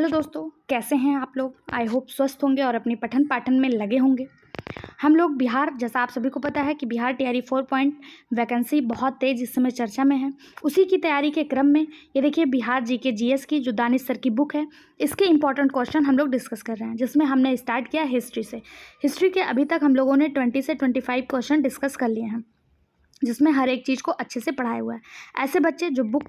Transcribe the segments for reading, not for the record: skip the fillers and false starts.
Hello दोस्तों, कैसे हैं आप लोग। आई होप स्वस्थ होंगे और अपनी पठन पाठन में लगे होंगे। हम लोग बिहार, जैसा आप सभी को पता है कि बिहार टीआरई 4 पॉइंट वैकेंसी बहुत तेज इस समय चर्चा में है। उसी की तैयारी के क्रम में ये देखिए बिहार जीके जीएस की जो दानिश सर की बुक है, इसके इंपॉर्टेंट क्वेश्चन हम लोग डिस्कस कर रहे हैं, जिसमें हमने स्टार्ट किया हिस्ट्री से। हिस्ट्री के अभी तक हम लोगों ने 20 से 25 क्वेश्चन डिस्कस कर लिए हैं, जिसमें हर एक चीज़ को अच्छे से पढ़ाया हुआ है। ऐसे बच्चे जो बुक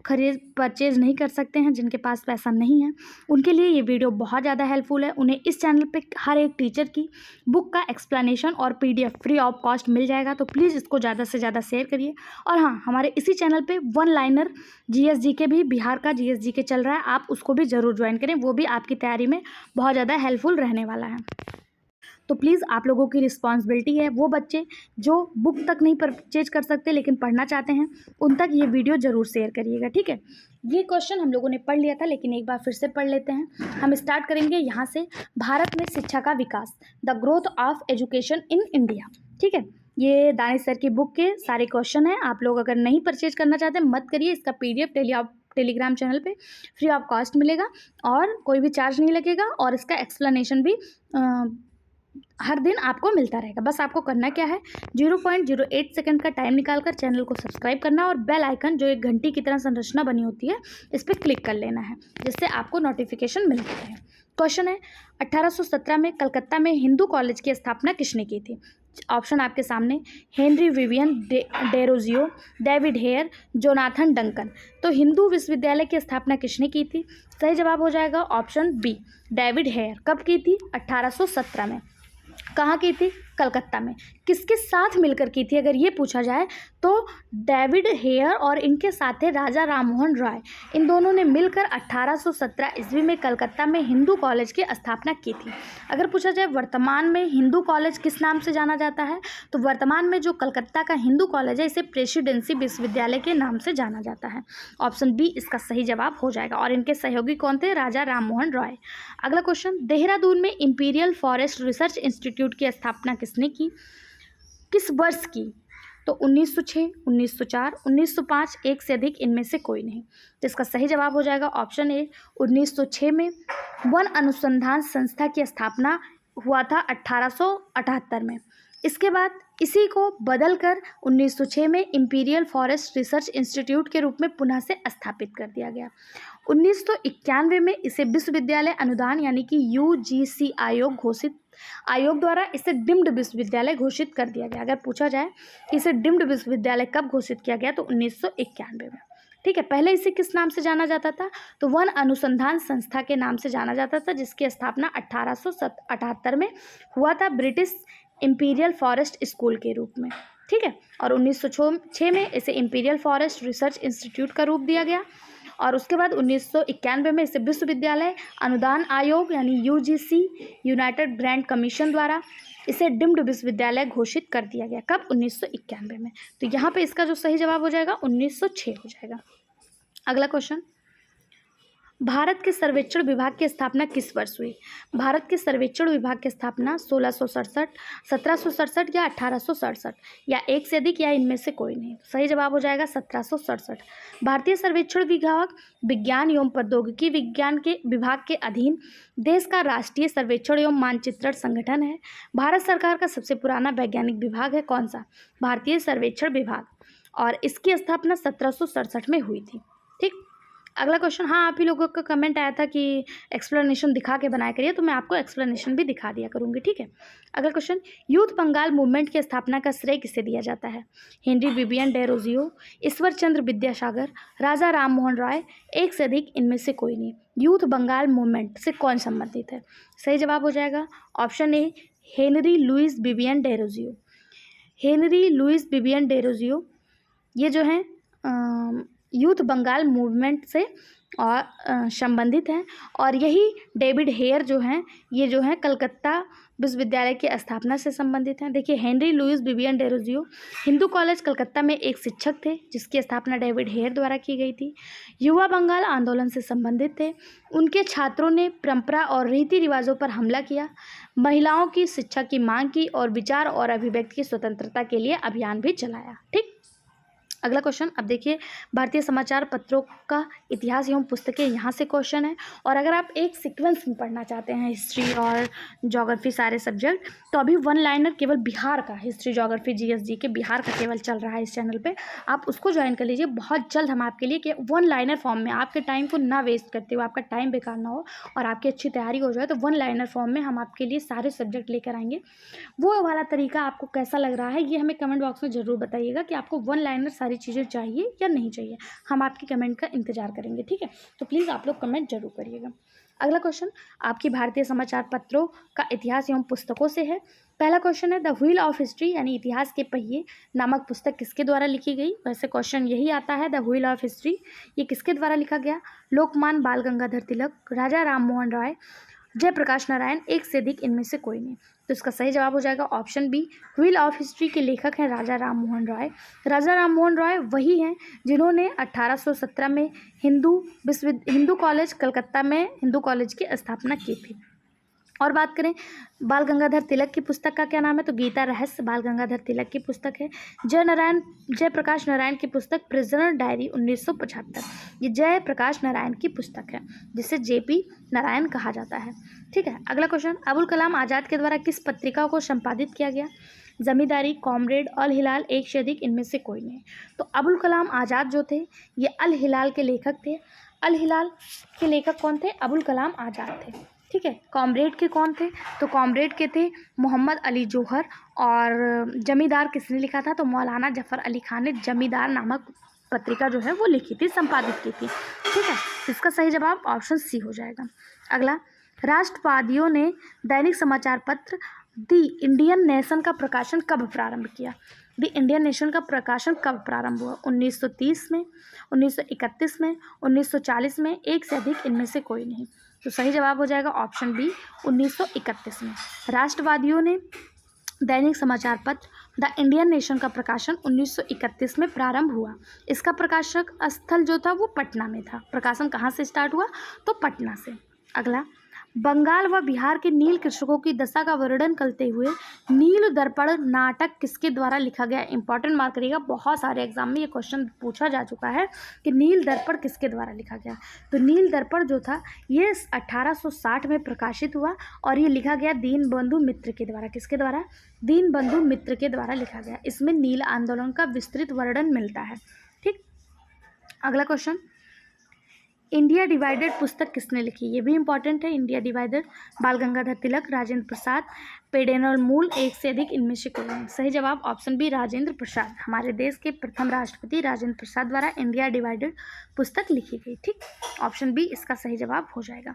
परचेज नहीं कर सकते हैं, जिनके पास पैसा नहीं है, उनके लिए ये वीडियो बहुत ज़्यादा हेल्पफुल है। उन्हें इस चैनल पे हर एक टीचर की बुक का एक्सप्लेनेशन और पीडीएफ फ्री ऑफ कॉस्ट मिल जाएगा, तो प्लीज़ इसको ज़्यादा से ज़्यादा शेयर करिए। और हाँ, हमारे इसी चैनल पे वन लाइनर जीएसजी के भी, बिहार का जीएसजी के चल रहा है, आप उसको भी ज़रूर ज्वाइन करें, वो भी आपकी तैयारी में बहुत ज़्यादा हेल्पफुल रहने वाला है। तो प्लीज़ आप लोगों की रिस्पॉन्सिबिलिटी है, वो बच्चे जो बुक तक नहीं परचेज कर सकते लेकिन पढ़ना चाहते हैं, उन तक ये वीडियो ज़रूर शेयर करिएगा, ठीक है। ये क्वेश्चन हम लोगों ने पढ़ लिया था, लेकिन एक बार फिर से पढ़ लेते हैं। हम स्टार्ट करेंगे यहाँ से, भारत में शिक्षा का विकास, the growth of education in India, ठीक है। ये दानिश सर की बुक के सारे क्वेश्चन हैं। आप लोग अगर नहीं परचेज करना चाहते मत करिए, इसका पीडीएफ टेलीग्राम चैनल पे फ्री ऑफ कॉस्ट मिलेगा और कोई भी चार्ज नहीं लगेगा, और इसका एक्सप्लेनेशन भी हर दिन आपको मिलता रहेगा। बस आपको करना क्या है, 0.08 सेकंड का टाइम निकालकर चैनल को सब्सक्राइब करना और बेल आइकन जो एक घंटी की तरह संरचना बनी होती है, इस पर क्लिक कर लेना है, जिससे आपको नोटिफिकेशन मिलता रहे। क्वेश्चन है, 1817 में कलकत्ता में हिंदू कॉलेज की स्थापना किसने की थी। ऑप्शन आपके सामने, Henry Vivian Derozio, David Hare, Jonathan Duncan. तो हिंदू विश्वविद्यालय की स्थापना किसने की थी। सही जवाब हो जाएगा ऑप्शन बी, डेविड हेयर। कब की थी, 1817 में। कहाँ की थी, कलकत्ता में। किसके साथ मिलकर की थी अगर ये पूछा जाए तो डेविड हेयर और इनके साथ थे राजा राममोहन रॉय। इन दोनों ने मिलकर 1817 ईस्वी में कलकत्ता में हिंदू कॉलेज की स्थापना की थी। अगर पूछा जाए वर्तमान में हिंदू कॉलेज किस नाम से जाना जाता है, तो वर्तमान में जो कलकत्ता का हिंदू कॉलेज है, इसे प्रेसिडेंसी विश्वविद्यालय के नाम से जाना जाता है। ऑप्शन बी इसका सही जवाब हो जाएगा, और इनके सहयोगी कौन थे, राजा राममोहन रॉय। अगला क्वेश्चन, देहरादून में इंपीरियल फॉरेस्ट रिसर्च इंस्टीट्यूट की स्थापना किसने की, किस वर्ष की। तो 1906, 1904, 1905, एक से अधिक इनमें से कोई नहीं। तो इसका सही जवाब हो जाएगा ऑप्शन ए, 1906 में वन अनुसंधान संस्था की स्थापना हुआ था 1878 में। इसके बाद इसी को बदलकर 1906 में इंपीरियल फॉरेस्ट रिसर्च इंस्टीट्यूट के रूप में पुनः से स्थापित कर दिया गया। 1991 में इसे विश्वविद्यालय अनुदान यानी कि यूजीसी आयोग द्वारा इसे डीम्ड विश्वविद्यालय घोषित कर दिया गया। अगर पूछा जाए कि इसे डीम्ड विश्वविद्यालय कब घोषित किया गया, तो 1991 में, ठीक है। पहले इसे किस नाम से जाना जाता था, तो वन अनुसंधान संस्था के नाम से जाना जाता था, जिसकी स्थापना 1878 में हुआ था ब्रिटिश इंपीरियल फॉरेस्ट स्कूल के रूप में, ठीक है। और 1906 में इसे इंपीरियल फॉरेस्ट रिसर्च इंस्टीट्यूट का रूप दिया गया, और उसके बाद 1991 में इसे विश्वविद्यालय अनुदान आयोग यानी यूजीसी, यूनाइटेड ग्रांट कमीशन द्वारा इसे डीम्ड विश्वविद्यालय घोषित कर दिया गया। कब, 1991 में। तो यहाँ पे इसका जो सही जवाब हो जाएगा 1906 हो जाएगा। अगला क्वेश्चन, भारत के सर्वेक्षण विभाग की स्थापना किस वर्ष हुई। भारत के सर्वेक्षण विभाग की स्थापना 1667, 1767 या 1867, या एक से अधिक या इनमें से कोई नहीं। सही जवाब हो जाएगा 1767। भारतीय सर्वेक्षण विभाग विज्ञान एवं प्रौद्योगिकी विज्ञान के विभाग के अधीन देश का राष्ट्रीय सर्वेक्षण एवं मानचित्रण संगठन है। भारत सरकार का सबसे पुराना वैज्ञानिक विभाग है कौन सा, भारतीय सर्वेक्षण विभाग, और इसकी स्थापना 1767 में हुई थी, ठीक। अगला क्वेश्चन, हाँ आप ही लोगों का कमेंट आया था कि एक्सप्लेनेशन दिखा के बनाया करिए, तो मैं आपको एक्सप्लेनेशन भी दिखा दिया करूँगी, ठीक है। अगला क्वेश्चन, यूथ बंगाल मूवमेंट की स्थापना का श्रेय किसे दिया जाता है। Henry Vivian Derozio, Ishwar Chandra Vidyasagar, Raja Rammohan Roy, एक से अधिक इनमें से कोई नहीं। यूथ बंगाल मूवमेंट से कौन संबंधित है। सही जवाब हो जाएगा option A, Henry Louis Vivian Derozio. Henry Louis Vivian Derozio ये जो है यूथ बंगाल मूवमेंट से और संबंधित हैं, और यही डेविड हेयर जो हैं, ये जो हैं कलकत्ता विश्वविद्यालय की स्थापना से संबंधित हैं। देखिए, Henry Louis Vivian Derozio Hindu College Calcutta में एक शिक्षक थे, जिसकी स्थापना डेविड हेयर द्वारा की गई थी। युवा बंगाल आंदोलन से संबंधित थे। उनके छात्रों ने परंपरा और रीति रिवाजों पर हमला किया, महिलाओं की शिक्षा की मांग की, और विचार और अभिव्यक्ति की स्वतंत्रता के लिए अभियान भी चलाया, ठीक। अगला क्वेश्चन, अब देखिए भारतीय समाचार पत्रों का इतिहास एवं पुस्तकें, यहाँ से क्वेश्चन है। और अगर आप एक सीक्वेंस में पढ़ना चाहते हैं हिस्ट्री और ज्योग्राफी सारे सब्जेक्ट, तो अभी वन लाइनर केवल बिहार का, हिस्ट्री ज्योग्राफी जीएस के बिहार का केवल चल रहा है इस चैनल पे, आप उसको ज्वाइन कर लीजिए। बहुत जल्द हम आपके लिए कि वन लाइनर फॉर्म में, आपके टाइम को ना वेस्ट करते हुए, आपका टाइम बेकार ना हो और आपकी अच्छी तैयारी हो जाए, तो वन लाइनर फॉर्म में हम आपके लिए सारे सब्जेक्ट लेकर आएंगे। वो वाला तरीका आपको कैसा लग रहा है ये हमें कमेंट बॉक्स में ज़रूर बताइएगा कि आपको वन लाइनर सारी चीज़ें चाहिए या नहीं चाहिए। हम आपके कमेंट का इंतजार करेंगे, ठीक है। तो प्लीज़ आप लोग कमेंट जरूर करिएगा। अगला क्वेश्चन आपकी भारतीय समाचार पत्रों का इतिहास एवं पुस्तकों से है। पहला क्वेश्चन है द व्हील ऑफ हिस्ट्री यानी इतिहास के पहिए नामक पुस्तक किसके द्वारा लिखी गई। वैसे क्वेश्चन यही आता है, द व्हील ऑफ हिस्ट्री ये किसके द्वारा लिखा गया। लोकमान्य बाल गंगाधर तिलक, राजा राम मोहन राय, जयप्रकाश नारायण, एक से अधिक, इनमें से कोई नहीं। तो इसका सही जवाब हो जाएगा option B, Wheel of History के लेखक हैं राजा राम मोहन राय। राजा राम मोहन राय वही हैं जिन्होंने 1817 में हिंदू कॉलेज कलकत्ता में हिंदू कॉलेज की स्थापना की थी। और बात करें बाल गंगाधर तिलक की पुस्तक का क्या नाम है, तो गीता रहस्य बाल गंगाधर तिलक की पुस्तक है। जयप्रकाश नारायण की पुस्तक प्रिजनर डायरी 1975, ये जयप्रकाश नारायण की पुस्तक है जिसे जेपी नारायण कहा जाता है, ठीक है। अगला क्वेश्चन, अबुल कलाम आज़ाद के द्वारा किस पत्रिका को संपादित किया गया। जमींदारी, कॉमरेड, अल हिलाल, एक से अधिक, इनमें से कोई नहीं। तो अबुल कलाम आज़ाद जो थे ये अल हिलाल के लेखक थे। अल हिलाल के लेखक कौन थे, अबुल कलाम आज़ाद थे, ठीक है। कॉमरेड के कौन थे, तो कॉमरेड के थे मोहम्मद अली जौहर। और जमींदार किसने लिखा था, तो मौलाना जफ़र अली खान ने जमींदार नामक पत्रिका जो है वो लिखी थी, संपादित की थी, ठीक है। इसका सही जवाब ऑप्शन सी हो जाएगा। अगला, राष्ट्रवादियों ने दैनिक समाचार पत्र दी इंडियन नेशन का प्रकाशन कब प्रारंभ किया। द इंडियन नेशन का प्रकाशन कब प्रारंभ हुआ, 1930 में, 1931 में, 1940 में, एक से अधिक, इनमें से कोई नहीं। तो सही जवाब हो जाएगा ऑप्शन बी, 1931 में। राष्ट्रवादियों ने दैनिक समाचार पत्र द इंडियन नेशन का प्रकाशन 1931 में प्रारंभ हुआ। इसका प्रकाशक स्थल जो था वो पटना में था। प्रकाशन कहाँ से स्टार्ट हुआ, तो पटना से। अगला, बंगाल व बिहार के नील कृषकों की दशा का वर्णन करते हुए नील दर्पण नाटक किसके द्वारा लिखा गया। इंपॉर्टेंट मार्क करिएगा, बहुत सारे एग्जाम में ये क्वेश्चन पूछा जा चुका है कि नील दर्पण किसके द्वारा लिखा गया। तो नील दर्पण जो था ये 1860 में प्रकाशित हुआ और ये लिखा गया दीनबंधु मित्र के द्वारा। किसके द्वारा, दीनबंधु मित्र के द्वारा लिखा गया। इसमें नील आंदोलन का विस्तृत वर्णन मिलता है, ठीक। अगला क्वेश्चन, इंडिया डिवाइडेड पुस्तक किसने लिखी, ये भी इंपॉर्टेंट है। इंडिया डिवाइडेड बाल गंगाधर तिलक, राजेंद्र प्रसाद, पेडेनल मूल, एक से अधिक, इनमें से कोई नहीं। सही जवाब ऑप्शन बी, राजेंद्र प्रसाद। हमारे देश के प्रथम राष्ट्रपति राजेंद्र प्रसाद द्वारा इंडिया डिवाइडेड पुस्तक लिखी गई, ठीक। ऑप्शन बी इसका सही जवाब हो जाएगा।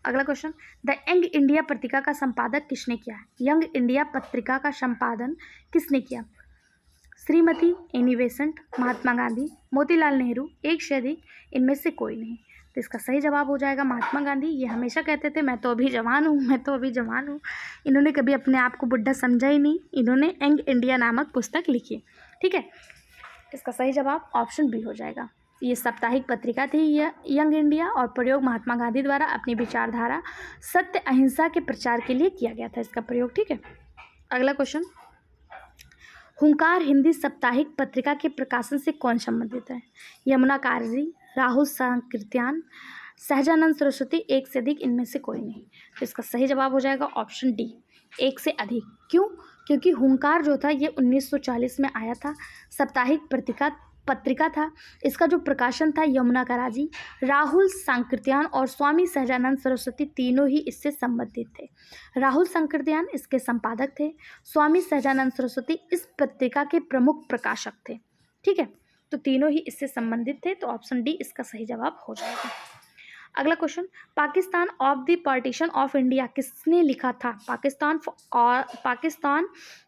अगला क्वेश्चन, द यंग इंडिया पत्रिका का संपादक किसने किया। यंग इंडिया पत्रिका का संपादन किसने किया। श्रीमती एनी बेसेंट, महात्मा गांधी, मोतीलाल नेहरू, एक से अधिक, इनमें से कोई नहीं। तो इसका सही जवाब हो जाएगा महात्मा गांधी। ये हमेशा कहते थे मैं तो अभी जवान हूँ, मैं तो अभी जवान हूँ। इन्होंने कभी अपने आप को बुढ़ा समझा ही नहीं। इन्होंने यंग इंडिया नामक पुस्तक लिखी, ठीक है। इसका सही जवाब ऑप्शन बी हो जाएगा। ये साप्ताहिक पत्रिका थी यह यंग इंडिया और प्रयोग महात्मा गांधी द्वारा अपनी विचारधारा सत्य अहिंसा के प्रचार के लिए किया गया था इसका प्रयोग, ठीक है। अगला क्वेश्चन, हुंकार हिंदी साप्ताहिक पत्रिका के प्रकाशन से कौन संबंधित है। यमुना कारजी, राहुल सांकृत्यान, सहजानंद सरस्वती, एक से अधिक, इनमें से कोई नहीं। तो इसका सही जवाब हो जाएगा ऑप्शन डी, एक से अधिक। क्यों, क्योंकि हुंकार जो था ये 1940 में आया था, साप्ताहिक पत्रिका था। इसका जो प्रकाशन था यमुना कराजी, राहुल सांकृत्यान और स्वामी सहजानंद सरस्वती तीनों ही इससे संबंधित थे। राहुल सांकृत्यान इसके संपादक थे, स्वामी सहजानंद सरस्वती इस पत्रिका के प्रमुख प्रकाशक थे, ठीक है। तो तीनों ही इससे संबंधित थे। तो ऑप्शन डी इसका सही जवाब हो जाएगा। अगला question, Pakistan of the partition of India किसने लिखा था। पाकिस्तान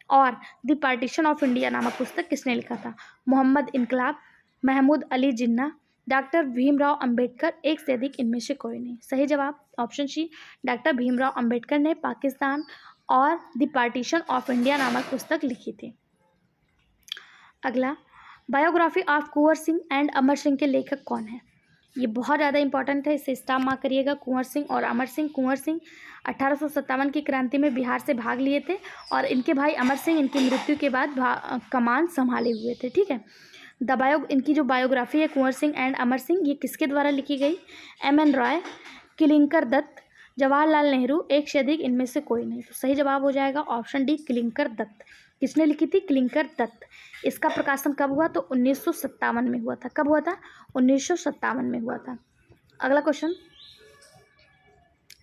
और द पार्टीशन ऑफ इंडिया नामक पुस्तक किसने लिखा था। मोहम्मद इनकलाब, महमूद अली जिन्ना, डॉक्टर भीमराव अंबेडकर, एक से अधिक, इनमें से कोई नहीं। सही जवाब option C, doctor Bhimrao Ambedkar ने पाकिस्तान और द पार्टीशन ऑफ इंडिया नामक पुस्तक लिखी थी। अगला, biography of Kunwar Singh and Amar Singh के लेखक कौन है। ये बहुत ज़्यादा इंपॉर्टेंट है, इसे स्टार मार्क करिएगा। कुंवर सिंह और अमर सिंह। कुंवर सिंह 1857 की क्रांति में बिहार से भाग लिए थे और इनके भाई अमर सिंह इनकी मृत्यु के बाद कमान संभाले हुए थे, ठीक है। इनकी जो बायोग्राफी है कुंवर सिंह एंड अमर सिंह, ये किसके द्वारा लिखी गई? M.N. रॉय, किलिंकर दत्त, जवाहरलाल नेहरू, एक से अधिक, इनमें से कोई नहीं। तो सही जवाब हो जाएगा ऑप्शन डी, किलिंकर दत्त। किसने लिखी थी? किलिंकर दत्त। इसका प्रकाशन कब हुआ? तो 1957 में हुआ था। कब हुआ था? 1957 में हुआ था। अगला क्वेश्चन,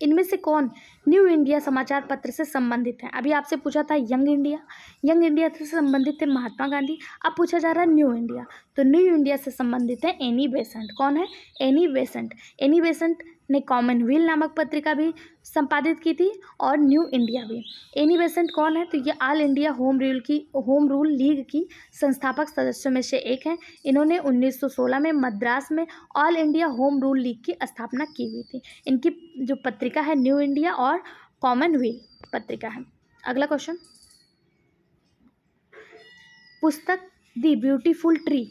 इनमें से कौन न्यू इंडिया समाचार पत्र से संबंधित है? अभी आपसे पूछा था यंग इंडिया, यंग इंडिया से संबंधित थे महात्मा गांधी। अब पूछा जा रहा है न्यू इंडिया, तो न्यू इंडिया से संबंधित है एनी बेसेंट। कौन है? Annie Besant. एनी बेसेंट ने कॉमनवेल्थ नामक पत्रिका भी संपादित की थी और न्यू इंडिया भी। एनी बेसेंट कौन है? तो ये all India home rule league की संस्थापक सदस्यों में से एक हैं। इन्होंने 1916 में मद्रास में all India home rule league की स्थापना की हुई थी। इनकी जो पत्रिका है न्यू इंडिया और कॉमनवेल्थ पत्रिका है। अगला क्वेश्चन, पुस्तक the beautiful tree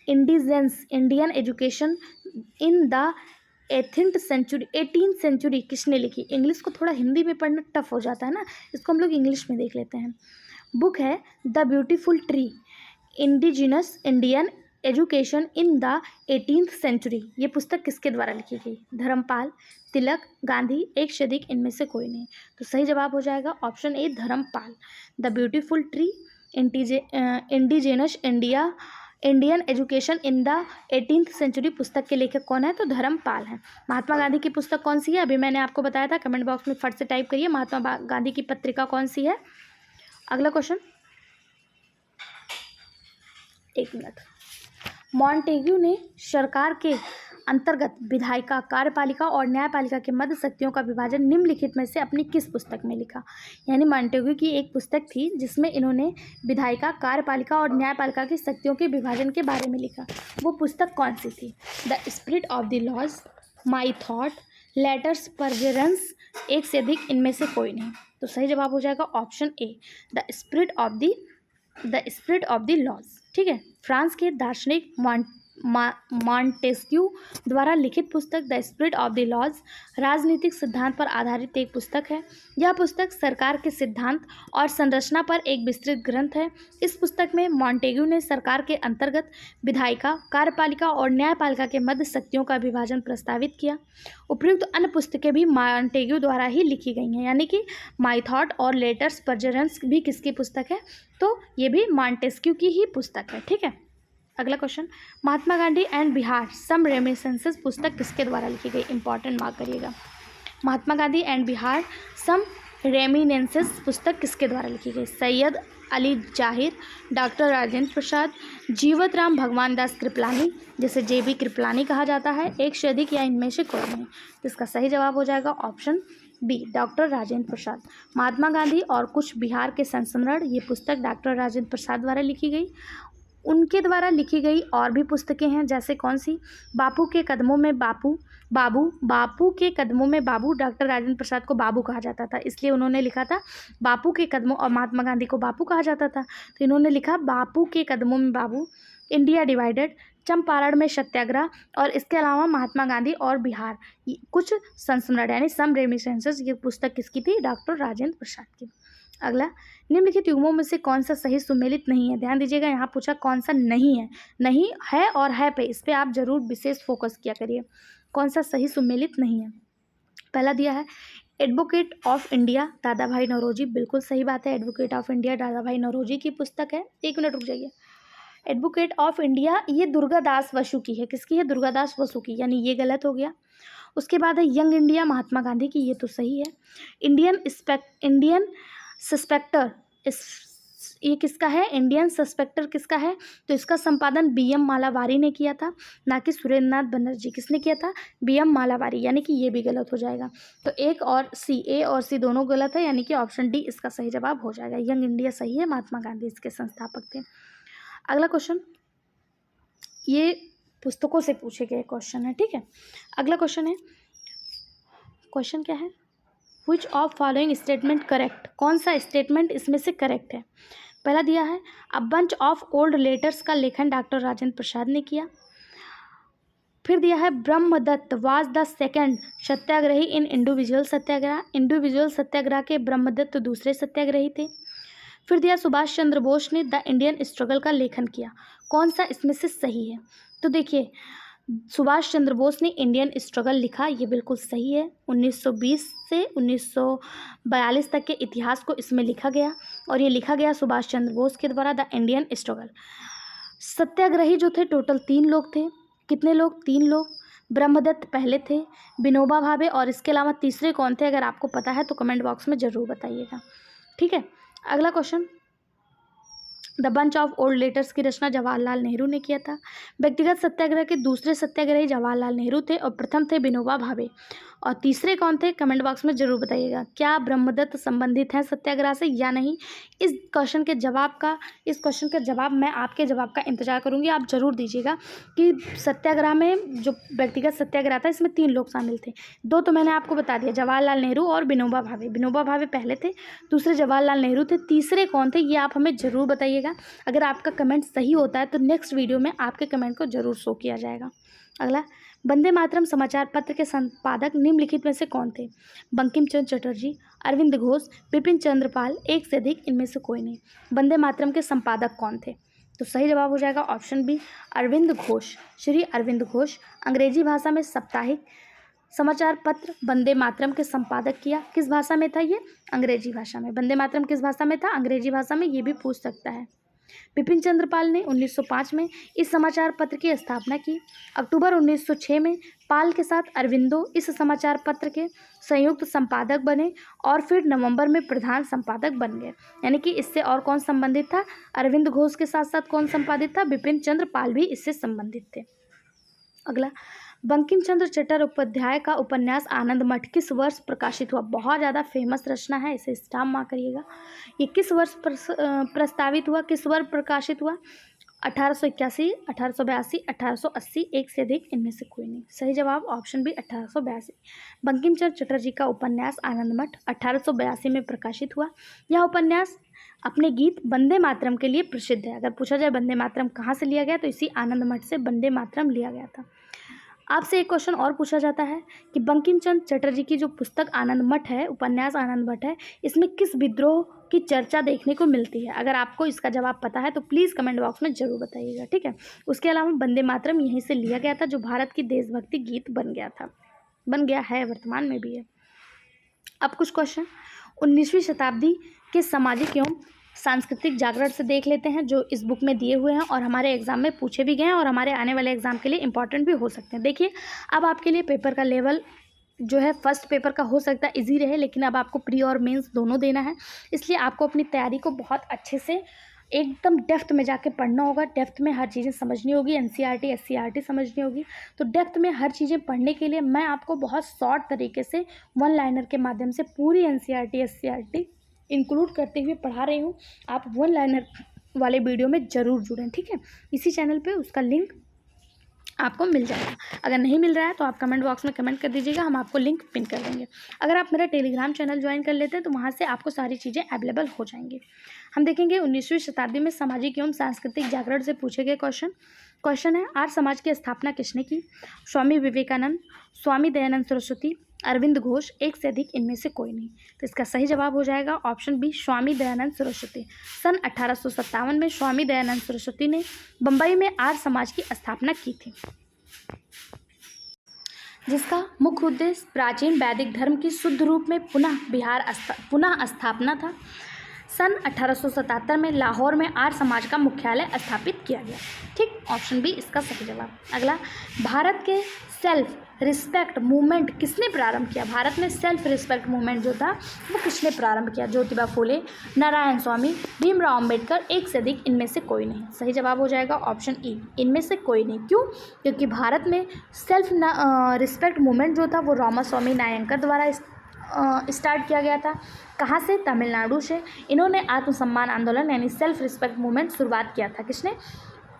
indigenous Indian education in the 18th century किसने लिखी? इंग्लिश को थोड़ा हिंदी में पढ़ना टफ हो जाता है ना, इसको हम लोग इंग्लिश में देख लेते हैं। बुक है the beautiful tree indigenous Indian education in the 18th century. ये पुस्तक किसके द्वारा लिखी गई? धर्मपाल, तिलक, गांधी, एक से अधिक, इनमें से कोई नहीं। तो सही जवाब हो जाएगा option A, Dharampal. The beautiful tree indigenous Indian education in the 18th century पुस्तक के लेखक कौन है? तो धर्मपाल हैं। महात्मा गांधी की पुस्तक कौन सी है? अभी मैंने आपको बताया था, कमेंट बॉक्स में फट से टाइप करिए महात्मा गांधी की पत्रिका कौन सी है। अगला क्वेश्चन, एक मिनट। मॉन्टेग्यू ने सरकार के अंतर्गत विधायिका, कार्यपालिका और न्यायपालिका के मध्य शक्तियों का विभाजन निम्नलिखित में से अपनी किस पुस्तक में लिखा? यानी मॉन्टेग्यू की एक पुस्तक थी जिसमें इन्होंने विधायिका, कार्यपालिका और न्यायपालिका की शक्तियों के विभाजन के बारे में लिखा। वो पुस्तक कौन सी थी? The spirit of the laws, my thought, letters perseverance, एक से अधिक, इनमें से कोई नहीं। तो सही जवाब हो जाएगा option A, the spirit of the laws. ठीक है। फ्रांस के दार्शनिक मॉन्टेस्क्यू द्वारा लिखित पुस्तक the spirit of the laws राजनीतिक सिद्धांत पर आधारित एक पुस्तक है। यह पुस्तक सरकार के सिद्धांत और संरचना पर एक विस्तृत ग्रंथ है। इस पुस्तक में मॉन्टेग्यू ने सरकार के अंतर्गत विधायिका, कार्यपालिका और न्यायपालिका के मध्य शक्तियों का विभाजन प्रस्तावित किया। उपयुक्त अन्य पुस्तकें भी मॉन्टेग्यू द्वारा ही लिखी गई हैं, यानी कि माई थॉट और लेटर्स परवेरेंस भी किसकी पुस्तक है? तो ये भी मॉन्टेस्क्यू की ही पुस्तक है। ठीक है। अगला question, Mahatma Gandhi and Bihar some reminiscences पुस्तक किसके द्वारा लिखी गई? इंपॉर्टेंट मार्क करिएगा। Mahatma Gandhi and Bihar some reminiscences पुस्तक किसके द्वारा लिखी गई? सैयद अली जाहिर, डॉक्टर राजेंद्र प्रसाद, जीवत राम भगवान दास कृपलानी, जिसे JB कृपलानी कहा जाता है, एक से अधिक, या इनमें से कोई नहीं। तो इसका सही जवाब हो जाएगा option B, doctor Rajendra Prasad. Mahatma Gandhi और कुछ बिहार के संस्मरण, ये पुस्तक डॉक्टर राजेंद्र प्रसाद द्वारा लिखी गई। उनके द्वारा लिखी गई और भी पुस्तकें हैं, जैसे कौन सी? बापू के कदमों में बापू के कदमों में बाबू। डॉक्टर राजेंद्र प्रसाद को बाबू कहा जाता था, इसलिए उन्होंने लिखा था बापू के कदमों, और महात्मा गांधी को बापू कहा जाता था, तो इन्होंने लिखा बापू के कदमों में बाबू, इंडिया डिवाइडेड, चंपारण में सत्याग्रह, और इसके अलावा महात्मा गांधी और बिहार कुछ संस्मरण, यानी सम रेमिनिसेंसेस, ये पुस्तक किसकी थी? डॉक्टर राजेंद्र प्रसाद की। अगला, निम्नलिखित युग्मों में से कौन सा सही सुमेलित नहीं है? ध्यान दीजिएगा, यहाँ पूछा कौन सा नहीं है। नहीं है और है पे, इस पर आप जरूर विशेष फोकस किया करिए, कौन सा सही सुमेलित नहीं है। पहला दिया है एडवोकेट ऑफ इंडिया, दादा भाई नौरोजी, बिल्कुल सही बात है। एडवोकेट ऑफ इंडिया दादा भाई नौरोजी की पुस्तक है। एक मिनट रुक जाइए। एडवोकेट ऑफ इंडिया ये दुर्गादास बसु की है। किसकी है? दुर्गादास बसु की, यानी ये गलत हो गया। उसके बाद है यंग इंडिया, महात्मा गांधी की, ये तो सही है। इंडियन सस्पेक्टर, ये किसका है? इंडियन सस्पेक्टर किसका है? तो इसका संपादन BM मालावारी ने किया था, ना कि सुरेंद्रनाथ बनर्जी। किसने किया था? BM मालावारी, यानी कि ये भी गलत हो जाएगा। तो एक और सी, A और C दोनों गलत है, यानी कि ऑप्शन डी इसका सही जवाब हो जाएगा। यंग इंडिया सही है, महात्मा गांधी इसके संस्थापक थे। अगला क्वेश्चन, ये पुस्तकों से पूछे गए क्वेश्चन है। ठीक है। अगला क्वेश्चन है, क्वेश्चन क्या है? Which of following statement correct? कौन सा स्टेटमेंट इसमें से करेक्ट है? पहला दिया है a bunch of old letters का लेखन डॉक्टर राजेंद्र प्रसाद ने किया। फिर दिया है Brahmadatta was the second Satyagrahi in individual Satyagraha. Individual सत्याग्रह के ब्रह्मदत्त दूसरे सत्याग्रही थे। फिर दिया सुभाष चंद्र बोस ने द इंडियन स्ट्रगल का लेखन किया। कौन सा इसमें से सही है? तो देखिए, सुभाष चंद्र बोस ने इंडियन स्ट्रगल लिखा, ये बिल्कुल सही है। 1920 से 1942 तक के इतिहास को इसमें लिखा गया और ये लिखा गया सुभाष चंद्र बोस के द्वारा, द इंडियन स्ट्रगल। सत्याग्रही जो थे टोटल 3 लोग थे। कितने लोग? 3 लोग। ब्रह्मदत्त पहले थे, विनोबा भावे, और इसके अलावा तीसरे कौन थे? अगर आपको पता है तो कमेंट बॉक्स में ज़रूर बताइएगा। ठीक है, अगला question, the bunch of old letters की रचना जवाहरलाल नेहरू ने किया था। व्यक्तिगत सत्याग्रह के दूसरे सत्याग्रही जवाहरलाल नेहरू थे और प्रथम थे विनोबा भावे, और तीसरे कौन थे? कमेंट बॉक्स में ज़रूर बताइएगा। क्या ब्रह्मदत्त संबंधित हैं सत्याग्रह से या नहीं? इस क्वेश्चन के जवाब मैं आपके जवाब का इंतजार करूंगी। आप ज़रूर दीजिएगा कि सत्याग्रह में जो व्यक्तिगत सत्याग्रह था इसमें 3 लोग शामिल थे। 2 तो मैंने आपको बता दिया, जवाहरलाल नेहरू और विनोबा भावे। विनोबा भावे पहले थे, दूसरे जवाहरलाल नेहरू थे, तीसरे कौन थे ये आप हमें ज़रूर बताइएगा। अगर आपका कमेंट सही होता है तो नेक्स्ट वीडियो में आपके कमेंट को ज़रूर शो किया जाएगा। अगला, वंदे मातरम समाचार पत्र के संपादक निम्नलिखित में से कौन थे? बंकिम चंद्र चटर्जी, अरविंद घोष, बिपिन चंद्र पाल, एक से अधिक, इनमें से कोई नहीं। वंदे मातरम के संपादक कौन थे? तो सही जवाब हो जाएगा ऑप्शन बी, अरविंद घोष। श्री अरविंद घोष अंग्रेजी भाषा में साप्ताहिक समाचार पत्र वंदे मातरम के संपादक किया। किस भाषा में था ये? अंग्रेजी भाषा में। वंदे मातरम किस भाषा में था? अंग्रेजी भाषा में, ये भी पूछ सकता है। बिपिन चंद्र पाल ने 1905 में इस समाचार पत्र की स्थापना की। अक्टूबर 1906 में पाल के साथ अरविंदो इस समाचार पत्र के संयुक्त संपादक बने और फिर नवंबर में प्रधान संपादक बन गए। यानी कि इससे और कौन संबंधित था? अरविंद घोष के साथ साथ कौन संपादित था? बिपिन चंद्र पाल भी इससे संबंधित थे। अगला, बंकिम चंद्र चट्टोपाध्याय का उपन्यास आनंद मठ किस वर्ष प्रकाशित हुआ? बहुत ज़्यादा फेमस रचना है, इसे स्टाम्प मार्क करिएगा। ये किस वर्ष प्रस्तावित हुआ, किस वर्ष प्रकाशित हुआ? 1881, 1882, 1880, एक से अधिक, इनमें से कोई नहीं। सही जवाब ऑप्शन बी, 1882। बंकिम चंद्र चटर्जी का उपन्यास आनंद मठ 1882 में प्रकाशित हुआ। यह उपन्यास अपने गीत वंदे मातरम के लिए प्रसिद्ध है। अगर पूछा जाए वंदे मातरम कहाँ से लिया गया, तो इसी आनंद मठ से वंदे मातरम लिया गया था। आपसे एक क्वेश्चन और पूछा जाता है कि बंकिम चंद्र चटर्जी की जो पुस्तक आनंद मठ है, उपन्यास आनंद मठ है, इसमें किस विद्रोह की चर्चा देखने को मिलती है? अगर आपको इसका जवाब पता है तो प्लीज़ कमेंट बॉक्स में ज़रूर बताइएगा। ठीक है, उसके अलावा वंदे मातरम यहीं से लिया गया था, जो भारत की देशभक्ति गीत बन गया है, वर्तमान में भी है। अब कुछ क्वेश्चन 19वीं शताब्दी के सामाजिक एवं सांस्कृतिक जागरण से देख लेते हैं, जो इस बुक में दिए हुए हैं और हमारे एग्जाम में पूछे भी गए हैं और हमारे आने वाले एग्जाम के लिए इंपॉर्टेंट भी हो सकते हैं। देखिए, अब आपके लिए पेपर का लेवल जो है फर्स्ट पेपर का हो सकता है इजी रहे, लेकिन अब आपको प्री और मेंस दोनों देना है, इसलिए आपको अपनी तैयारी को बहुत अच्छे से एकदम डेप्थ में जाके पढ़ना होगा। डेप्थ में हर चीज़ें समझनी होगी, एनसीईआरटी एससीईआरटी समझनी होगी। तो डेप्थ में हर चीज़ें पढ़ने के लिए मैं आपको बहुत शॉर्ट तरीके से वन लाइनर के माध्यम से पूरी एनसीईआरटी एससीईआरटी इंक्लूड करते हुए पढ़ा रही हूँ। आप वन लाइनर वाले वीडियो में ज़रूर जुड़ें। ठीक है, इसी चैनल पे उसका लिंक आपको मिल जाएगा। अगर नहीं मिल रहा है तो आप कमेंट बॉक्स में कमेंट कर दीजिएगा, हम आपको लिंक पिन कर देंगे। अगर आप मेरा टेलीग्राम चैनल ज्वाइन कर लेते हैं तो वहाँ से आपको सारी चीज़ें अवेलेबल हो जाएंगी। हम देखेंगे 19वीं शताब्दी में सामाजिक एवं सांस्कृतिक जागरण से पूछे गए क्वेश्चन है, आर्य समाज की स्थापना किसने की? स्वामी विवेकानंद, स्वामी दयानंद सरस्वती, अरविंद घोष, एक से अधिक, इनमें से कोई नहीं। तो इसका सही जवाब हो जाएगा ऑप्शन बी, स्वामी दयानंद सरस्वती। सन 1857 में स्वामी दयानंद सरस्वती ने बम्बई में आर्य समाज की स्थापना की थी, जिसका मुख्य उद्देश्य प्राचीन वैदिक धर्म की शुद्ध रूप में पुनः स्थापना था। सन 1877 में लाहौर में आर्य समाज का मुख्यालय स्थापित किया गया। ठीक, ऑप्शन बी इसका सही जवाब। अगला, भारत के सेल्फ रिस्पेक्ट मूवमेंट किसने प्रारंभ किया? भारत में सेल्फ रिस्पेक्ट मूवमेंट जो था वो किसने प्रारंभ किया? ज्योतिबा फूले, नारायण स्वामी, भीमराव अंबेडकर, एक से अधिक, इनमें से कोई नहीं। सही जवाब हो जाएगा ऑप्शन ई, इनमें से कोई नहीं। क्यों? क्योंकि भारत में सेल्फ रिस्पेक्ट मूवमेंट जो था वो रामास्वामी नायंकर द्वारा स्टार्ट किया गया था। कहाँ से? तमिलनाडु से। इन्होंने आत्मसम्मान आंदोलन यानी सेल्फ रिस्पेक्ट मूवमेंट शुरुआत किया था। किसने?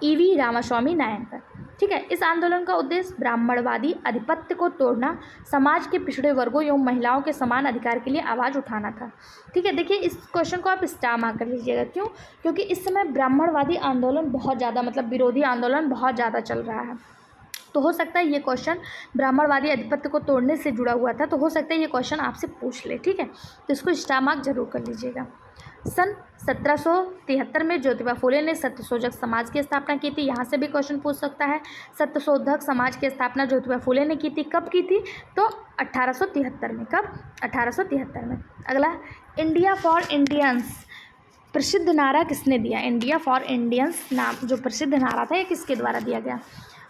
ईवी रामास्वामी नायंकर। ठीक है, इस आंदोलन का उद्देश्य ब्राह्मणवादी आधिपत्य को तोड़ना, समाज के पिछड़े वर्गों एवं महिलाओं के समान अधिकार के लिए आवाज़ उठाना था। ठीक है, देखिए इस क्वेश्चन को आप स्टार मार्क कर लीजिएगा। क्यों? क्योंकि इस समय ब्राह्मणवादी आंदोलन बहुत ज़्यादा, मतलब विरोधी आंदोलन बहुत ज़्यादा चल रहा है। तो हो सकता है ये क्वेश्चन ब्राह्मणवादी आधिपत्य को तोड़ने से जुड़ा हुआ था, तो हो सकता है ये क्वेश्चन आपसे पूछ ले। ठीक है, तो इसको स्टार मार्क जरूर कर लीजिएगा। सन 1773 में ज्योतिबा फुले ने सत्यशोधक समाज की स्थापना की थी। यहाँ से भी क्वेश्चन पूछ सकता है। सत्यशोधक समाज की स्थापना ज्योतिबा फुले ने की थी, कब की थी? तो 1873 में। कब? 1873 में। अगला, इंडिया फॉर इंडियंस प्रसिद्ध नारा किसने दिया? इंडिया फॉर इंडियंस नाम जो प्रसिद्ध नारा था, ये किसके द्वारा दिया गया?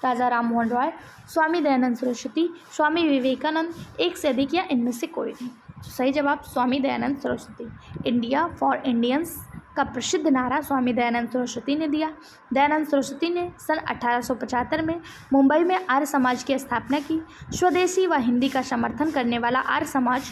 राजा राम मोहन रॉय, स्वामी दयानंद सरस्वती, स्वामी विवेकानंद, एक से अधिक, या इनमें से कोई नहीं? सही जवाब Swami Dayanand Saraswati. India for Indians का प्रसिद्ध नारा स्वामी दयानंद सरस्वती ने दिया। दयानंद सरस्वती ने सन 1875 में मुंबई में आर्य समाज की स्थापना की। स्वदेशी व हिंदी का समर्थन करने वाला आर्य समाज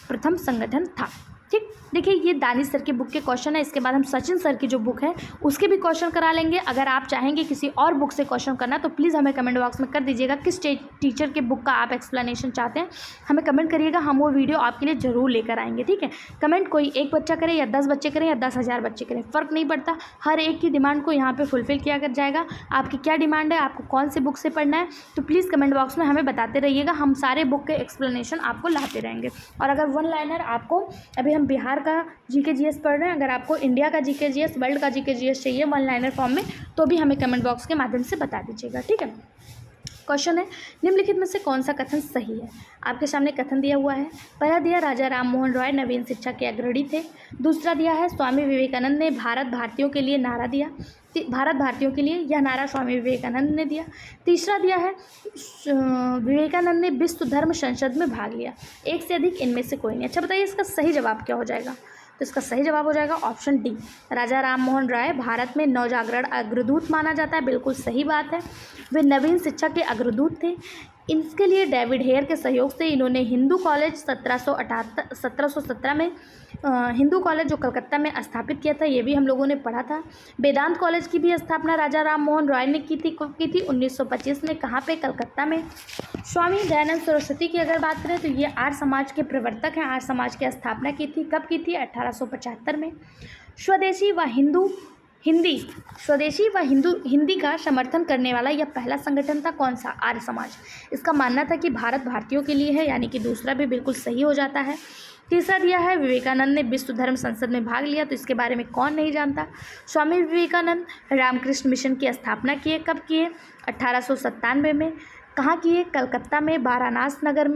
प्रथम संगठन था। ठीक, देखिए ये दानिश सर की बुक के क्वेश्चन है। इसके बाद हम सचिन सर की जो बुक है उसके भी क्वेश्चन करा लेंगे। अगर आप चाहेंगे किसी और बुक से क्वेश्चन करना तो प्लीज़ हमें कमेंट बॉक्स में कर दीजिएगा किस टीचर के बुक का आप एक्सप्लेनेशन चाहते हैं, हमें कमेंट करिएगा, हम वो वीडियो आपके लिए ज़रूर लेकर आएंगे। ठीक है, कमेंट कोई एक बच्चा करे या 10 बच्चे करें या 10,000 बच्चे करें, फ़र्क नहीं पड़ता, हर एक की डिमांड को यहाँ पर फुलफ़िल किया कर जाएगा। आपकी क्या डिमांड है, आपको कौन सी बुक से पढ़ना है, तो प्लीज़ कमेंट बॉक्स में हमें बताते रहिएगा, हम सारे बुक के एक्सप्लेनेशन आपको लाते रहेंगे। और अगर वन लाइनर आपको, अभी हम बिहार का जीके जीएस पढ़ रहे हैं, अगर आपको इंडिया का जीके जीएस, वर्ल्ड का जीके जीएस चाहिए वन लाइनर फॉर्म में, तो भी हमें कमेंट बॉक्स के माध्यम से बता दीजिएगा। ठीक है, क्वेश्चन है, निम्नलिखित में से कौन सा कथन सही है? आपके सामने कथन दिया हुआ है। पहला दिया, राजा राम मोहन रॉय नवीन शिक्षा के अग्रणी थे। दूसरा दिया है, स्वामी विवेकानंद ने भारत भारतीयों के लिए नारा दिया। भारत भारतीयों के लिए यह नारा स्वामी विवेकानंद ने दिया। तीसरा दिया है, विवेकानंद ने विश्व धर्म संसद में भाग लिया। एक से अधिक, इनमें से कोई नहीं। अच्छा बताइए इसका सही जवाब क्या हो जाएगा? तो इसका सही जवाब हो जाएगा ऑप्शन डी, राजा राम मोहन राय भारत में नवजागरण अग्रदूत माना जाता है। बिल्कुल सही बात है, वे नवीन शिक्षा के अग्रदूत थे। इनके लिए डेविड हेयर के सहयोग से इन्होंने हिंदू कॉलेज 1717 में हिंदू कॉलेज जो कलकत्ता में स्थापित किया था, ये भी हम लोगों ने पढ़ा था। वेदांत कॉलेज की भी स्थापना राजा राम मोहन रॉय ने की थी। कब की थी? 1925 में। कहाँ पे? कलकत्ता में। स्वामी दयानंद सरस्वती की अगर बात करें तो ये आर्य समाज के प्रवर्तक हैं। आर्य समाज की स्थापना की थी। कब की थी? 1875 में। स्वदेशी व हिंदी का समर्थन करने वाला यह पहला संगठन था। कौन सा? आर्य समाज। इसका मानना था कि भारत भारतीयों के लिए है, यानी कि दूसरा भी बिल्कुल सही हो जाता है। तीसरा दिया है, विवेकानंद ने विश्व धर्म संसद में भाग लिया। तो इसके बारे में कौन नहीं जानता? स्वामी विवेकानंद रामकृष्ण मिशन की स्थापना किए। कब किए? 1897 में। कहाँ किए? कलकत्ता में, बारानगर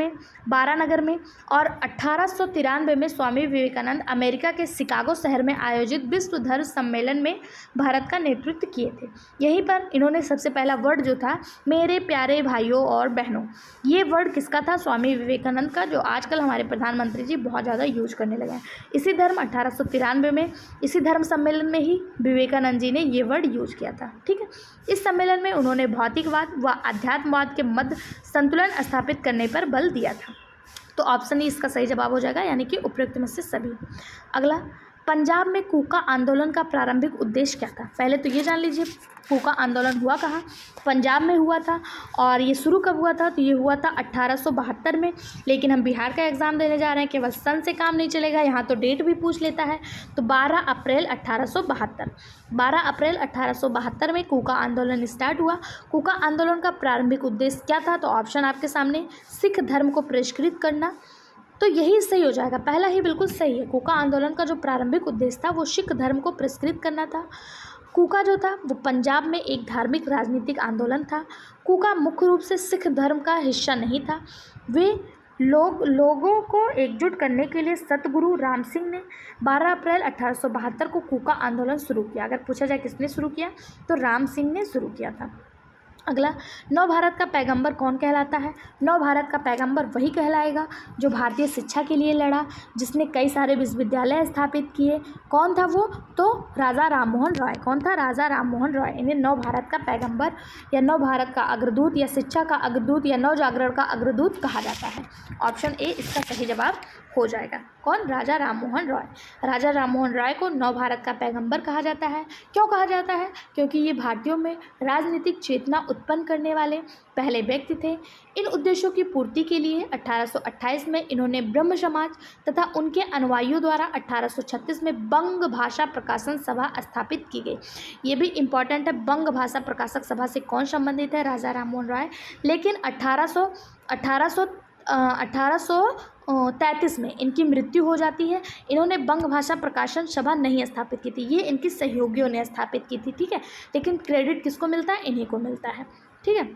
में। और 1893 में स्वामी विवेकानंद अमेरिका के शिकागो शहर में आयोजित विश्व धर्म सम्मेलन में भारत का नेतृत्व किए थे। यहीं पर इन्होंने सबसे पहला वर्ड जो था, मेरे प्यारे भाइयों और बहनों, ये वर्ड किसका था? स्वामी विवेकानंद का, जो आजकल हमारे प्रधानमंत्री जी बहुत ज़्यादा यूज करने लगे हैं। इसी धर्म 1893 में, इसी धर्म सम्मेलन में ही विवेकानंद जी ने ये वर्ड यूज किया था। ठीक है, इस सम्मेलन में उन्होंने भौतिकवाद व अध्यात्मवाद के मध्य संतुलन स्थापित करने पर बल दिया था। तो ऑप्शन ई इसका सही जवाब हो जाएगा, यानी कि उपयुक्त में से सभी। अगला, पंजाब में कूका आंदोलन का प्रारंभिक उद्देश्य क्या था? पहले तो ये जान लीजिए, कूका आंदोलन हुआ कहाँ? पंजाब में हुआ था। और ये शुरू कब हुआ था? तो ये हुआ था 1872 में। लेकिन हम बिहार का एग्ज़ाम देने जा रहे हैं, केवल सन से काम नहीं चलेगा, यहाँ तो डेट भी पूछ लेता है। तो 12 अप्रैल 1872 में कूका आंदोलन स्टार्ट हुआ। कूका आंदोलन का प्रारंभिक उद्देश्य क्या था? तो ऑप्शन आपके सामने, सिख धर्म को परिष्कृत करना। तो यही सही हो जाएगा, पहला ही बिल्कुल सही है। कूका आंदोलन का जो प्रारंभिक उद्देश्य था वो सिख धर्म को परिष्कृत करना था। कूका जो था वो पंजाब में एक धार्मिक राजनीतिक आंदोलन था। कूका मुख्य रूप से सिख धर्म का हिस्सा नहीं था। वे लोगों को एकजुट करने के लिए सतगुरु राम सिंह ने 12 अप्रैल 1872 को कूका आंदोलन शुरू किया। अगर पूछा जाए किसने शुरू किया, तो राम सिंह ने शुरू किया था। अगला, नव भारत का पैगंबर कौन कहलाता है? नव भारत का पैगंबर वही कहलाएगा जो भारतीय शिक्षा के लिए लड़ा, जिसने कई सारे विश्वविद्यालय स्थापित किए। कौन था वो? तो राजा राम मोहन रॉय। कौन था? राजा राम मोहन रॉय। इन्हें नव भारत का पैगंबर या नव भारत का अग्रदूत या शिक्षा का अग्रदूत या नव जागरण का अग्रदूत कहा जाता है। ऑप्शन ए इसका सही जवाब हो जाएगा। कौन? राजा राम मोहन रॉय। राजा राम मोहन रॉय को नव भारत का पैगंबर कहा जाता है। क्यों कहा जाता है? क्योंकि ये भारतीयों में राजनीतिक चेतना उत्पन्न करने वाले पहले व्यक्ति थे। इन उद्देश्यों की पूर्ति के लिए 1828 में इन्होंने ब्रह्म समाज तथा उनके अनुयायियों द्वारा 1836 में बंग भाषा प्रकाशन सभा स्थापित की गई। ये भी इम्पॉर्टेंट है, बंग भाषा प्रकाशक सभा से कौन संबंधित है? राजा राम मोहन रॉय। लेकिन 1800 1933 में इनकी मृत्यु हो जाती है। इन्होंने बंग भाषा प्रकाशन सभा नहीं स्थापित की थी, ये इनकी सहयोगियों ने स्थापित की थी, ठीक है। लेकिन क्रेडिट किसको मिलता है? इन्हीं को मिलता है, ठीक है।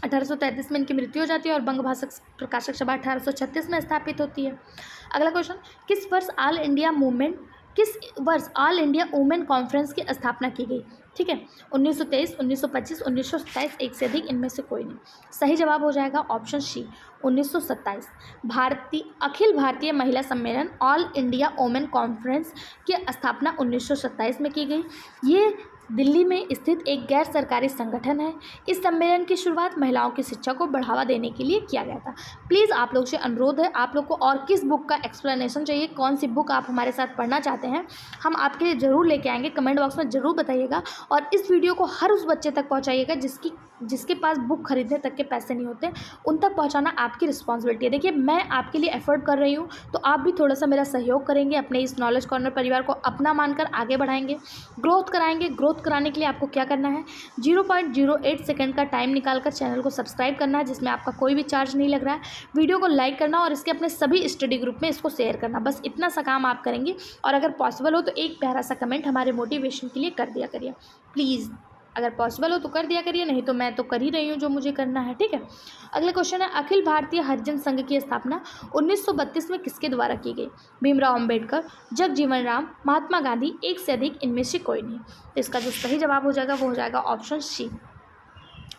1833 में इनकी मृत्यु हो जाती है और बंग भाषा प्रकाशक सभा 1836 में स्थापित होती है। अगला क्वेश्चन, किस वर्ष ऑल इंडिया वुमेन कॉन्फ्रेंस की स्थापना की गई? ठीक है, 1923, 1925, 1927, एक से अधिक, इनमें से कोई नहीं। सही जवाब हो जाएगा ऑप्शन सी 1927। अखिल भारतीय महिला सम्मेलन ऑल इंडिया वुमेन कॉन्फ्रेंस की स्थापना 1927 में की गई। ये दिल्ली में स्थित एक गैर सरकारी संगठन है। इस सम्मेलन की शुरुआत महिलाओं की शिक्षा को बढ़ावा देने के लिए किया गया था। प्लीज़ आप लोग से अनुरोध है, आप लोग को और किस बुक का एक्सप्लेनेशन चाहिए, कौन सी बुक आप हमारे साथ पढ़ना चाहते हैं, हम आपके लिए ज़रूर लेके आएंगे। कमेंट बॉक्स में ज़रूर बताइएगा और इस वीडियो को हर उस बच्चे तक पहुँचाइएगा जिसके पास बुक खरीदने तक के पैसे नहीं होते, उन तक पहुँचाना आपकी रिस्पॉन्सिबिलिटी है। देखिए, मैं आपके लिए एफर्ट कर रही हूँ, तो आप भी थोड़ा सा मेरा सहयोग करेंगे, अपने इस नॉलेज कॉर्नर परिवार को अपना मानकर आगे बढ़ाएंगे, ग्रोथ कराएंगे। ग्रोथ कराने के लिए आपको क्या करना है, 0.08 सेकंड का टाइम निकालकर चैनल को सब्सक्राइब करना है, जिसमें आपका कोई भी चार्ज नहीं लग रहा है। वीडियो को लाइक करना और इसके अपने सभी स्टडी ग्रुप में इसको शेयर करना, बस इतना सा काम आप करेंगे। और अगर पॉसिबल हो तो एक प्यारा सा कमेंट हमारे मोटिवेशन के लिए कर दिया करिए प्लीज़। अगर पॉसिबल हो तो कर दिया करिए, नहीं तो मैं तो कर ही रही हूँ जो मुझे करना है, ठीक है। अगला क्वेश्चन है, अखिल भारतीय हरिजन संघ की स्थापना 1932 में किसके द्वारा की गई? भीमराव अंबेडकर, जगजीवन राम, महात्मा गांधी, एक से अधिक, इनमें से कोई नहीं। तो इसका जो सही जवाब हो जाएगा वो हो जाएगा ऑप्शन सी।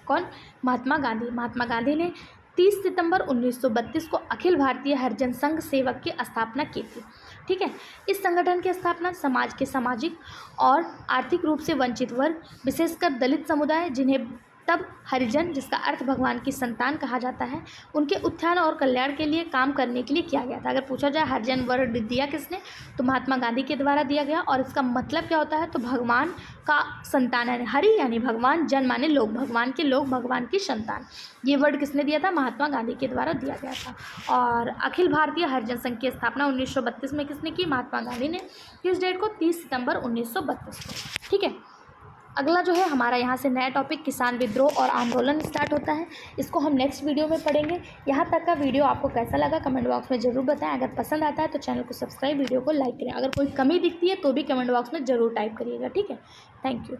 कौन? महात्मा गांधी। महात्मा गांधी ने 30 सितंबर 1932 को अखिल भारतीय हरिजन संघ सेवक की स्थापना की थी, ठीक है। इस संगठन की स्थापना समाज के सामाजिक और आर्थिक रूप से वंचित वर्ग, विशेषकर दलित समुदाय, जिन्हें तब हरिजन, जिसका अर्थ भगवान की संतान कहा जाता है, उनके उत्थान और कल्याण के लिए काम करने के लिए किया गया था। अगर पूछा जाए हरिजन वर्ड दिया किसने, तो महात्मा गांधी के द्वारा दिया गया। और इसका मतलब क्या होता है, तो भगवान का संतान है, हरि यानी भगवान, जन माने लोग, भगवान के लोग, भगवान की संतान। ये वर्ड किसने दिया था? महात्मा गांधी के द्वारा दिया गया था। और अखिल भारतीय हरिजन संघ की स्थापना 1932 में किसने की? महात्मा गांधी ने। किस डेट को? 30 सितंबर 1932 को, ठीक है। अगला जो है हमारा यहाँ से नया टॉपिक किसान विद्रोह और आंदोलन स्टार्ट होता है। इसको हम नेक्स्ट वीडियो में पढ़ेंगे। यहाँ तक का वीडियो आपको कैसा लगा कमेंट बॉक्स में ज़रूर बताएं। अगर पसंद आता है तो चैनल को सब्सक्राइब, वीडियो को लाइक करें। अगर कोई कमी दिखती है तो भी कमेंट बॉक्स में ज़रूर टाइप करिएगा, ठीक है। Thank you.